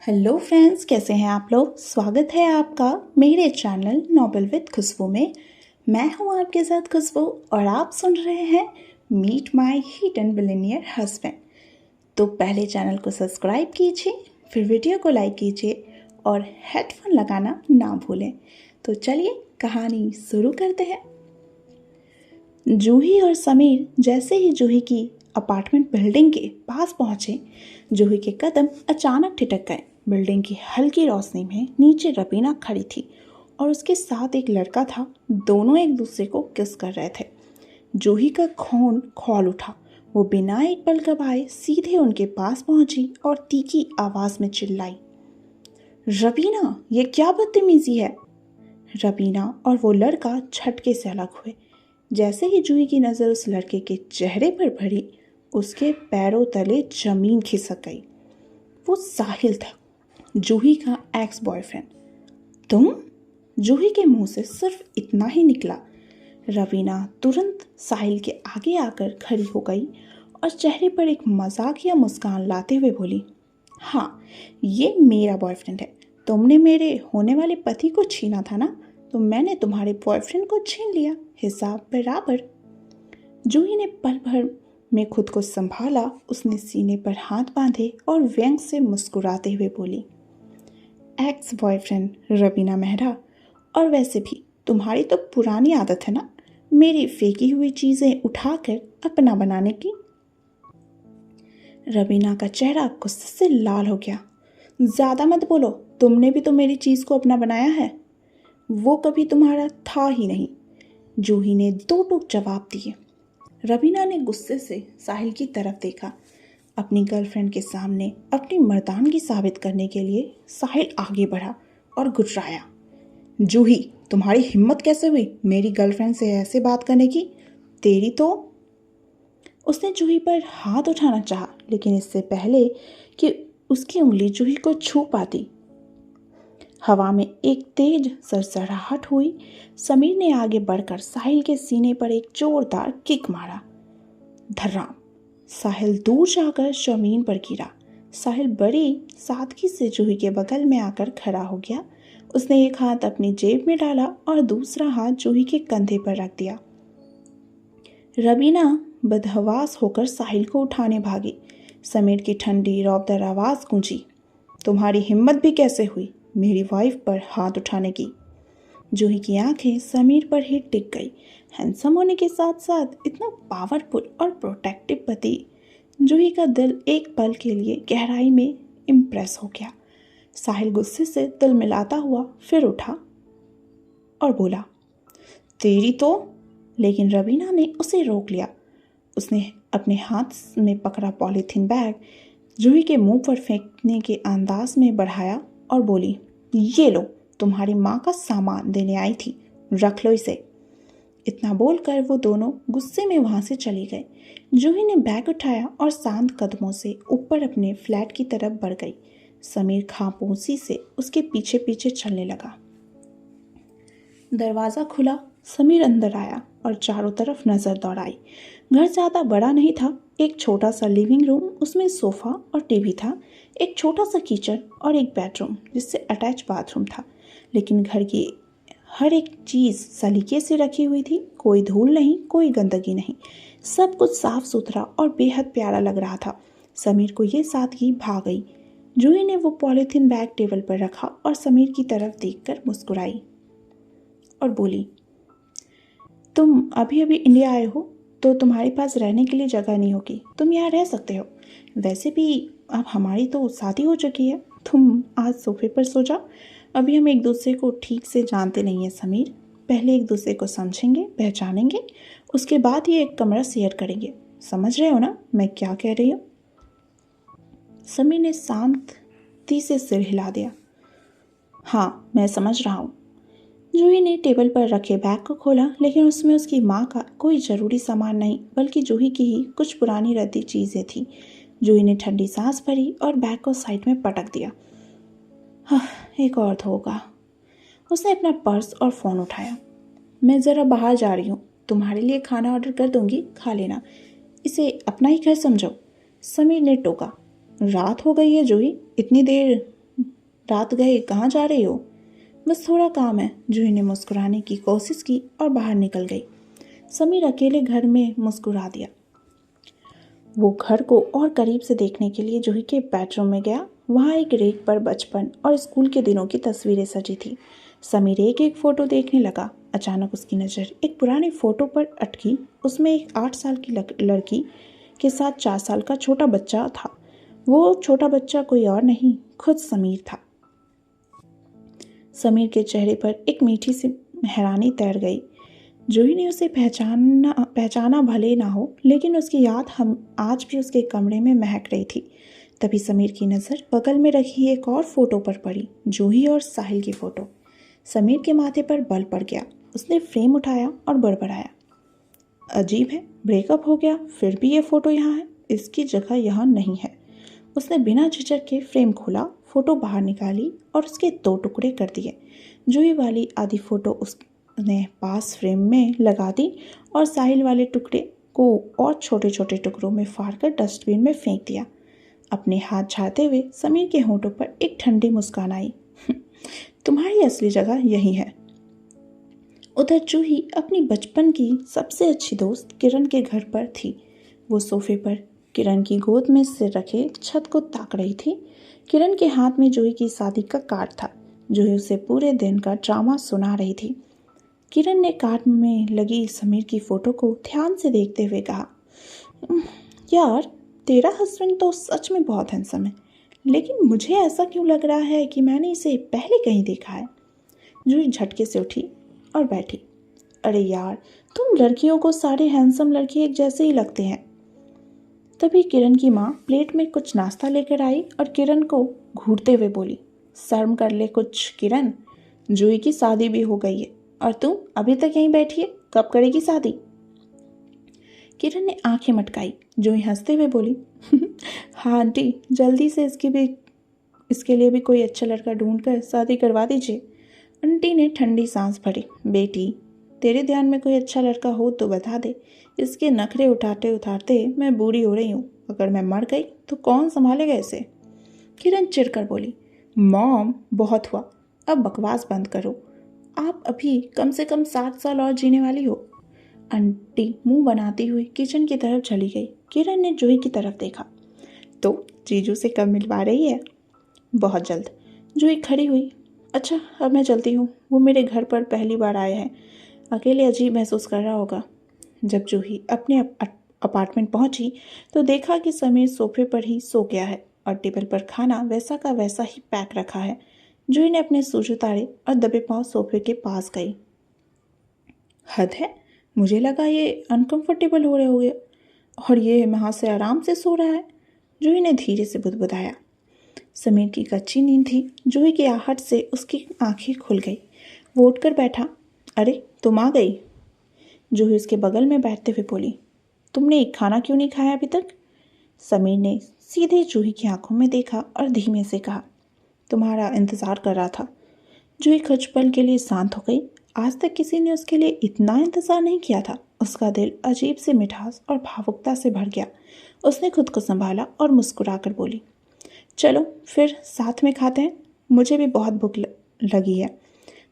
Hello friends, कैसे हैं आप लोग। स्वागत है आपका मेरे चैनल नॉवेल विद खुशबू में। मैं हूं आपके साथ खुशबू और आप सुन रहे हैं meet my hidden billionaire husband. तो पहले चैनल को सब्सक्राइब कीजिए, फिर वीडियो को लाइक कीजिए और हेडफोन लगाना ना भूलें। तो चलिए कहानी शुरू करते हैं। जूही और समीर जैसे ही जूही की अपार्टमेंट बिल्डिंग के पास पहुंचे, जूही के कदम अचानक ठिठक गए। बिल्डिंग की हल्की रोशनी में नीचे रबीना खड़ी थी और उसके साथ एक लड़का था। दोनों एक दूसरे को किस कर रहे थे। जूही का खून खौल उठा। वो बिना एक पल गवाए सीधे उनके पास पहुंची और तीखी आवाज में चिल्लाई, रबीना, ये क्या बदतमीजी है। रबीना और वो लड़का झटके से अलग हुए। जैसे ही जूही की नज़र उस लड़के के चेहरे पर पड़ी, उसके पैरों तले जमीन खिसक गई। वो साहिल था, जूही का एक्स बॉयफ्रेंड। तुम? जूही के मुंह से सिर्फ इतना ही निकला। रवीना तुरंत साहिल के आगे आकर खड़ी हो गई और चेहरे पर एक मजाकिया मुस्कान लाते हुए बोली, हाँ, ये मेरा बॉयफ्रेंड है। तुमने मेरे होने वाले पति को छीना था ना, तो मैंने तुम्हारे बॉयफ्रेंड को छीन लिया, हिसाब बराबर। जूही ने पल भर में खुद को संभाला। उसने सीने पर हाथ बांधे और व्यंग से मुस्कुराते हुए बोली, एक्स बॉयफ्रेंड रबीना मेहरा, और वैसे भी तुम्हारी तो पुरानी आदत है ना, मेरी फेंकी हुई चीज़ें उठाकर अपना बनाने की। रबीना का चेहरा गुस्से से लाल हो गया। ज़्यादा मत बोलो, तुमने भी तो मेरी चीज़ को अपना बनाया है। वो कभी तुम्हारा था ही नहीं। जूही ने दो टूक जवाब दिए। रबीना ने गुस्से से साहिल की तरफ देखा। अपनी गर्लफ्रेंड के सामने अपनी मर्दानगी साबित करने के लिए साहिल आगे बढ़ा और गुर्राया, जूही, तुम्हारी हिम्मत कैसे हुई मेरी गर्लफ्रेंड से ऐसे बात करने की। तेरी तो। उसने जूही पर हाथ उठाना चाहा, लेकिन इससे पहले कि उसकी उंगली जूही को छू पाती, हवा में एक तेज सरसराहट हुई। समीर ने आगे बढ़कर साहिल के सीने पर एक जोरदार किक मारा। धर्राम। साहिल दूर जाकर जमीन पर गिरा। साहिल बड़ी सादगी से जूही के बगल में आकर खड़ा हो गया। उसने एक हाथ अपनी जेब में डाला और दूसरा हाथ जूही के कंधे पर रख दिया। रबीना बदहवास होकर साहिल को उठाने भागी। समीर की ठंडी रौबदार आवाज गूंजी, तुम्हारी हिम्मत भी कैसे हुई मेरी वाइफ पर हाथ उठाने की। जूही की आंखें समीर पर ही टिक गई। हैंडसम होने के साथ साथ इतना पावरफुल और प्रोटेक्टिव पति। जूही का दिल एक पल के लिए गहराई में इम्प्रेस हो गया। साहिल गुस्से से दिल मिलाता हुआ फिर उठा और बोला, तेरी तो। लेकिन रबीना ने उसे रोक लिया। उसने अपने हाथ में पकड़ा पॉलीथीन बैग जूही के मुंह पर फेंकने के अंदाज में बढ़ाया और बोली, ये लो, तुम्हारी माँ का सामान देने आई थी, रख लो इसे। इतना बोलकर वो दोनों गुस्से में वहां से चली गई। जूही ने बैग उठाया और शांत कदमों से ऊपर अपने फ्लैट की तरफ बढ़ गई। समीर खामोशी से उसके पीछे पीछे चलने लगा। दरवाज़ा खुला। समीर अंदर आया और चारों तरफ नज़र दौड़ाई। घर ज़्यादा बड़ा नहीं था। एक छोटा सा लिविंग रूम, उसमें सोफ़ा और टीवी था। एक छोटा सा किचन और एक बेडरूम जिससे अटैच बाथरूम था। लेकिन घर की हर एक चीज़ सलीके से रखी हुई थी। कोई धूल नहीं, कोई गंदगी नहीं। सब कुछ साफ सुथरा और बेहद प्यारा लग रहा था। समीर को ये सादगी भा गई। जूही ने वो पॉलीथीन बैग टेबल पर रखा और समीर की तरफ देखकर मुस्कुराई और बोली, तुम अभी अभी इंडिया आए हो तो तुम्हारे पास रहने के लिए जगह नहीं होगी, तुम यहाँ रह सकते हो। वैसे भी अब हमारी तो शादी हो चुकी है, तुम आज सोफे पर सो जाओ। अभी हम एक दूसरे को ठीक से जानते नहीं हैं समीर। पहले एक दूसरे को समझेंगे, पहचानेंगे, उसके बाद ही एक कमरा शेयर करेंगे। समझ रहे हो ना मैं क्या कह रही हूँ। समीर ने शांति से सिर हिला दिया। हाँ, मैं समझ रहा हूँ। जूही ने टेबल पर रखे बैग को खोला, लेकिन उसमें उसकी माँ का कोई ज़रूरी सामान नहीं, बल्कि जूही की ही कुछ पुरानी रद्दी चीज़ें थीं। जूही ने ठंडी सांस भरी और बैग को साइड में पटक दिया। हाँ, एक और धोखा। उसने अपना पर्स और फ़ोन उठाया। मैं ज़रा बाहर जा रही हूँ, तुम्हारे लिए खाना ऑर्डर कर दूँगी, खा लेना। इसे अपना ही घर समझो। समीर ने टोका। रात हो गई है जूही, इतनी देर रात गए कहाँ जा रही हो? बस थोड़ा काम है, जूही ने मुस्कुराने की कोशिश की और बाहर निकल गई। समीर अकेले घर में मुस्कुरा दिया। वो घर को और करीब से देखने के लिए जूही के बेडरूम में गया। वहाँ एक रेक पर बचपन और स्कूल के दिनों की तस्वीरें सजी थी। समीर एक एक फोटो देखने लगा। अचानक उसकी नज़र एक पुरानी फोटो पर अटकी। उसमें एक 8 साल की लड़की के साथ 4 साल का छोटा बच्चा था। वो छोटा बच्चा कोई और नहीं, खुद समीर था। समीर के चेहरे पर एक मीठी सी हैरानी तैर गई। जूही ने उसे पहचाना भले ना हो, लेकिन उसकी याद हम आज भी उसके कमरे में महक रही थी। तभी समीर की नज़र बगल में रखी एक और फोटो पर पड़ी, जूही और साहिल की फोटो। समीर के माथे पर बल पड़ गया। उसने फ्रेम उठाया और बड़बड़ाया, अजीब है, ब्रेकअप हो गया फिर भी ये फोटो यहाँ है, इसकी जगह यहाँ नहीं है। उसने बिना झिझक के फ्रेम खोला, फोटो बाहर निकाली और उसके 2 टुकड़े कर दिए। जूही वाली आधी फोटो उसने पास फ्रेम में लगा दी और साहिल वाले टुकड़े को और छोटे छोटे टुकड़ों में फाड़कर डस्टबिन में फेंक दिया। अपने हाथ झाड़ते हुए समीर के होंठों पर एक ठंडी मुस्कान आई। तुम्हारी असली जगह यही है। उधर जूही अपनी बचपन की सबसे अच्छी दोस्त किरण के घर पर थी। वो सोफे पर किरण की गोद में सिर रखे छत को ताक रही थी। किरण के हाथ में जूही की शादी का कार्ड था। जूही उसे पूरे दिन का ड्रामा सुना रही थी। किरण ने कार्ड में लगी समीर की फोटो को ध्यान से देखते हुए कहा, यार तेरा हस्बैंड तो सच में बहुत हैंडसम है, लेकिन मुझे ऐसा क्यों लग रहा है कि मैंने इसे पहले कहीं देखा है। जूही झटके से उठी और बैठी। अरे यार, तुम लड़कियों को सारे हैंडसम लड़के एक जैसे ही लगते हैं। तभी किरण की माँ प्लेट में कुछ नाश्ता लेकर आई और किरण को घूरते हुए बोली, शर्म कर ले कुछ किरण, जूही की शादी भी हो गई है और तुम अभी तक यहीं बैठी है, कब करेगी शादी? किरण ने आंखें मटकाई। जूही हंसते हुए बोली, हाँ आंटी, जल्दी से इसके लिए भी कोई अच्छा लड़का ढूंढकर शादी करवा दीजिए। आंटी ने ठंडी सांस भरी। बेटी, तेरे ध्यान में कोई अच्छा लड़का हो तो बता दे, इसके नखरे उठाते उठाते मैं बूढ़ी हो रही हूँ, अगर मैं मर गई तो कौन संभालेगा इसे? किरण चिढ़कर बोली, मॉम बहुत हुआ, अब बकवास बंद करो, आप अभी कम से कम 7 साल और जीने वाली हो। आंटी मुंह बनाती हुई किचन की तरफ चली गई। किरण ने जूही की तरफ देखा, तो जीजू से कब मिलवा रही है? बहुत जल्द। जूही खड़ी हुई। अच्छा अब मैं चलती हूँ, वो मेरे घर पर पहली बार आए हैं, अकेले अजीब महसूस कर रहा होगा। जब जूही अपने अपार्टमेंट पहुंची तो देखा कि समीर सोफे पर ही सो गया है और टेबल पर खाना वैसा का वैसा ही पैक रखा है। जूही ने अपने शूज उतारे और दबे पांव सोफे के पास गई। हद है, मुझे लगा ये अनकंफर्टेबल हो रहे होंगे और ये वहाँ से आराम से सो रहा है। जूही ने धीरे से बुदबुदाया। समीर की कच्ची नींद थी। जूही की आहट से उसकी आंखें खुल गई। वो उठकर बैठा। अरे तुम आ गई? जूही उसके बगल में बैठते हुए बोली, तुमने खाना क्यों नहीं खाया अभी तक? समीर ने सीधे जूही की आंखों में देखा और धीमे से कहा, तुम्हारा इंतजार कर रहा था। जूही कुछ पल के लिए शांत हो गई। आज तक किसी ने उसके लिए इतना इंतजार नहीं किया था। उसका दिल अजीब से मिठास और भावुकता से भर गया। उसने खुद को संभाला और मुस्कुराकर बोली, चलो फिर साथ में खाते हैं, मुझे भी बहुत भूख लगी है।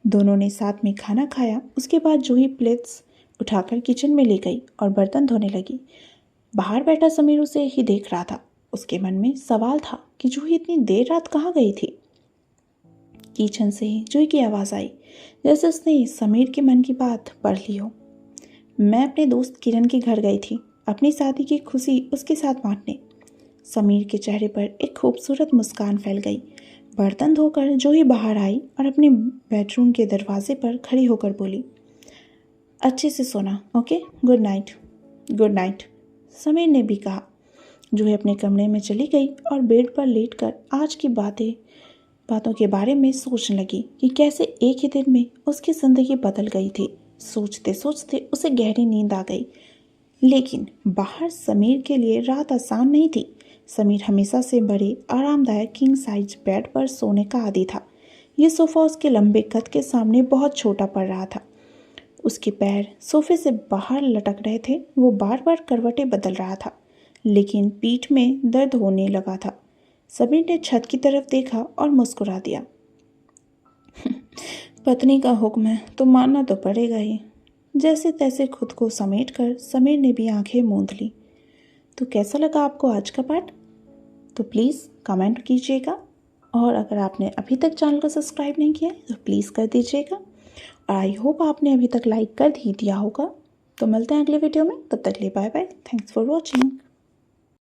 दोनों ने साथ में खाना खाया। उसके बाद जूही प्लेट्स उठाकर किचन में ले गई और बर्तन धोने लगी। बाहर बैठा समीर उसे ही देख रहा था। उसके मन में सवाल था कि जूही इतनी देर रात कहाँ गई थी। किचन से ही जूही की आवाज़ आई, जैसे उसने समीर के मन की बात पढ़ ली हो। मैं अपने दोस्त किरण के घर गई थी, अपनी शादी की खुशी उसके साथ बांटने। समीर के चेहरे पर एक खूबसूरत मुस्कान फैल गई। बर्तन धोकर जूही बाहर आई और अपने बेडरूम के दरवाजे पर खड़ी होकर बोली, अच्छे से सोना, okay, good night. Good night, Sameer ने भी कहा। जूही अपने कमरे में चली गई और बेड पर लेटकर आज की बातों के बारे में सोचने लगी कि कैसे एक ही दिन में उसकी जिंदगी बदल गई थी। सोचते सोचते उसे गहरी नींद आ गई। लेकिन बाहर समीर के लिए रात आसान नहीं थी। समीर हमेशा से बड़े आरामदायक किंग साइज बेड पर सोने का आदी था। ये सोफ़ा उसके लंबे कद के सामने बहुत छोटा पड़ रहा था। उसके पैर सोफे से बाहर लटक रहे थे। वो बार बार करवटें बदल रहा था, लेकिन पीठ में दर्द होने लगा था। समीर ने छत की तरफ देखा और मुस्कुरा दिया। पत्नी का हुक्म है तो मानना तो पड़ेगा ही। जैसे तैसे खुद को समेट कर समीर ने भी आंखें मूंद ली। तो कैसा लगा आपको आज का पाठ? तो प्लीज़ कमेंट कीजिएगा, और अगर आपने अभी तक चैनल को सब्सक्राइब नहीं किया है तो प्लीज़ कर दीजिएगा, और आई होप आपने अभी तक लाइक कर ही दिया होगा। तो मिलते हैं अगले वीडियो में, तब तक के लिए bye bye. Thanks for watching.